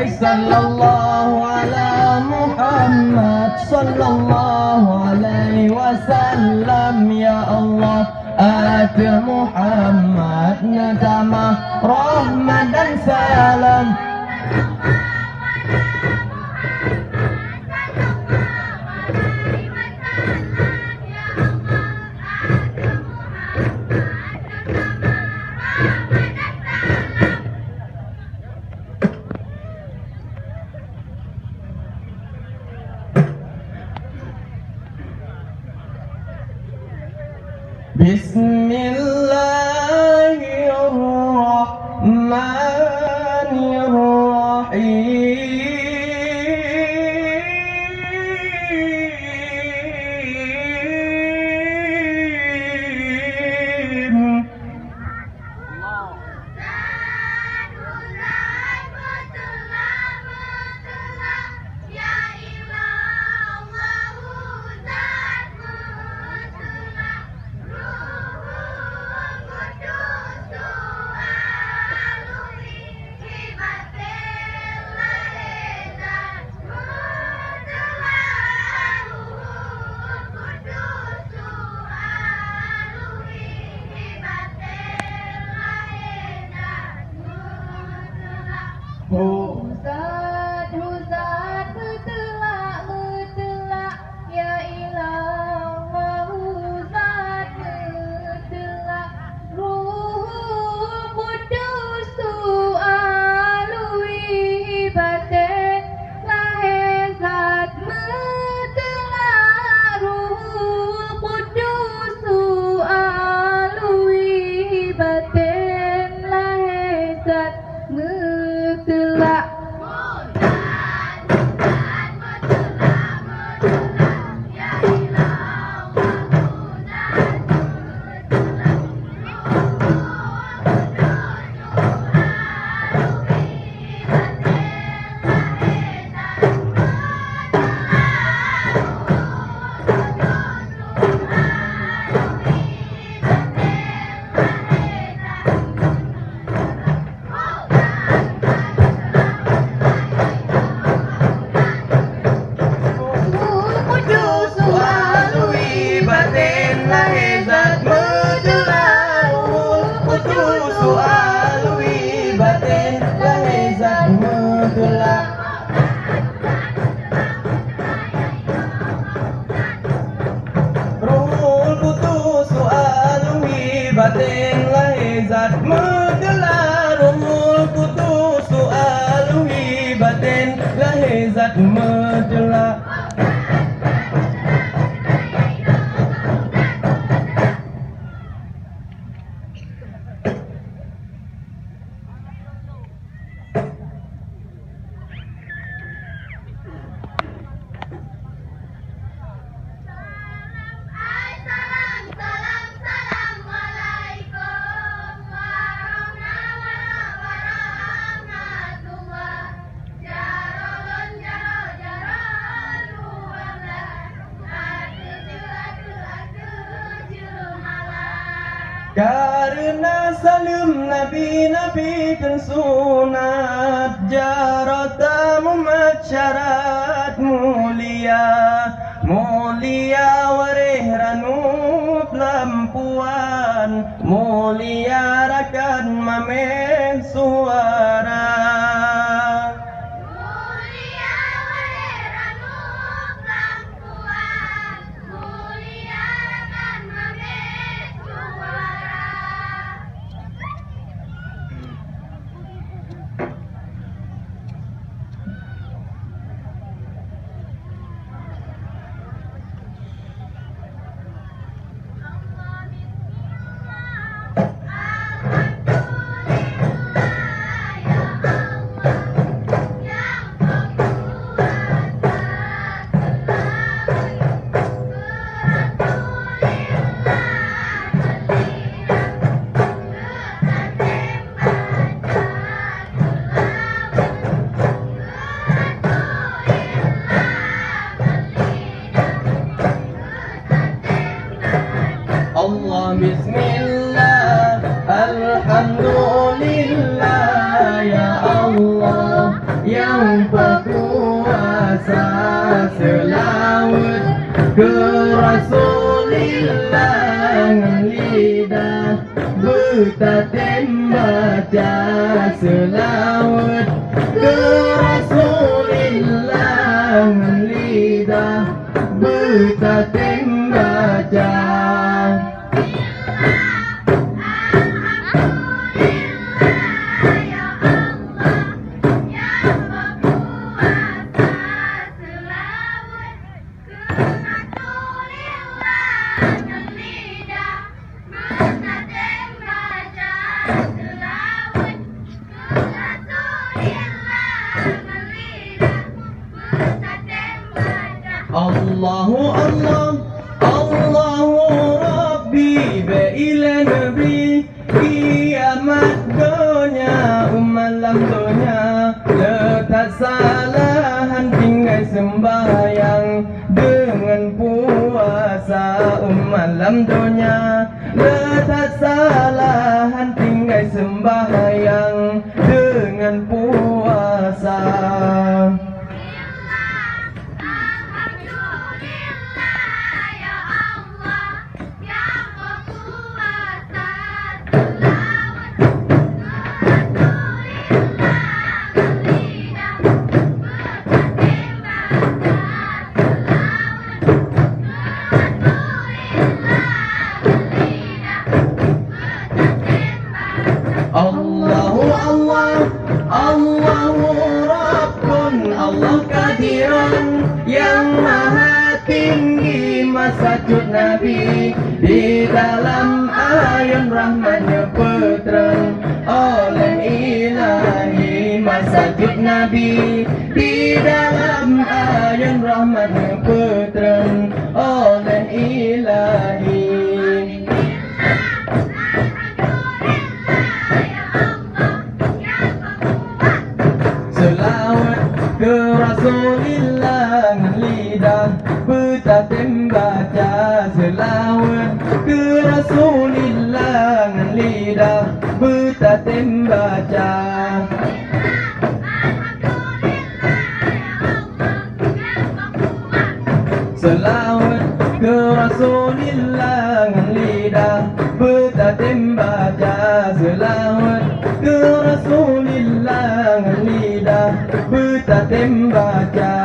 sallallahu ala Muhammad sallallahu alaihi wasallam. Ya Allah, akhir Muhammad nadama rahmat dan salam. Bismillahirrahmanirrahim. Huzat, huzat, bertelak, bertelak, ya ilallah. Huzat, bertelak, Ruhul Qudus tu'alui batin, lahir zat bertelak, Ruhul Qudus tu'alui batin, lahir zat bertelak. Batin lahir zat mendelar, Ruhul Qudus tu'alui batin lahir zat mendelar. Karena salim Nabi-Nabi kan sunat, jaratamu masyarakat mulia, mulia warih ranup lampuan, mulia rakan mameh suara. Rasulillah lidah bertatem baca selawat ke Rasulillah lidah bertatem baca. Allahu Allah, Allahu Rabbi, ila Nabi, kiamat dunia, malam dunia, letak salahan tinggal sembahyang dengan puasa, malam dunia, letak salahan tinggal sembahyang dengan puasa. Allahu Allah, Allahu Rabbun, Allah kadiran yang maha tinggi, masajud Nabi di dalam ayun rahmatnya putra oleh ilahi. Masajud Nabi di dalam ayun rahmatnya putra oleh ilahi. Selawat ke Rasulillah lidah bertatem baca. Selawat ke Rasulillah lidah bertatem baca. Selawat ke Rasulillah lidah bertatem baca. Selawat ke Rasulillah lidah bertatem baca.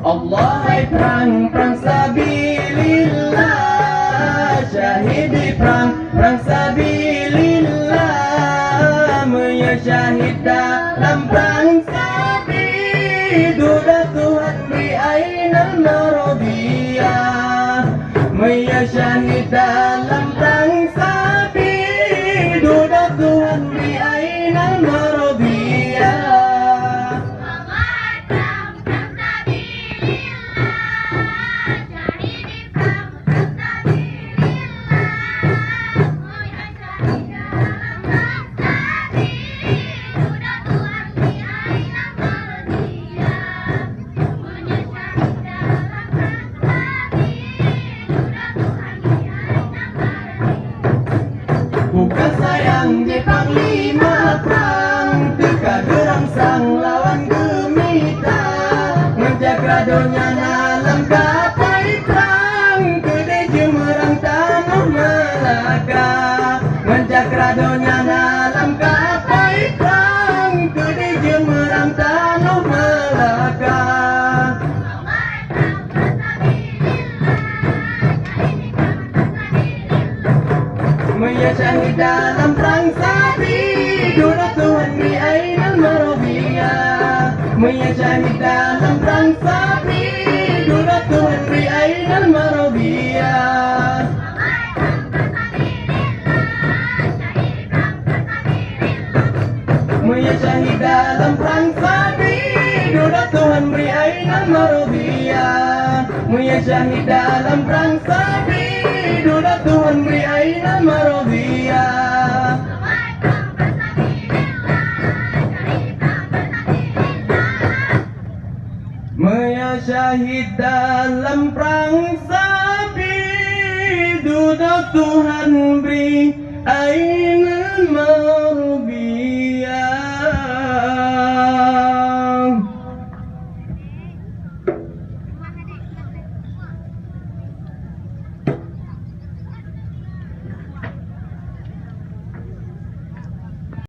Allah perang, perang sabilillah, syahid di perang, perang sabilillah, meya syahid dalam perang sabi, duda Tuhan bi ainal maradiyah, meya syahid dalam perang sabi, duda Tuhan bi ainal maradiyah. Bukan sayang je panglima perang, teka gerangsang lawan gemita, menjaga dunia dalam kapai perang, kedai jemerang tanah Melaka, menjaga dunia dalam kapai perang, kedai jemerang tanah Melaka. Meya syahid dalam perang sabi, duda Tuhan bi ainal maradiyah, meya syahid dalam perang sabi, duda Tuhan bi ainal maradiyah. Dulu Tuhan beri Ainal Marobiyah. Mulia syahid dalam perang Sabi. Dulu Tuhan beri Ainal Marobiyah. Mulia syahid dalam perang Sabi. Dulu Tuhan beri Ainal Marobiyah.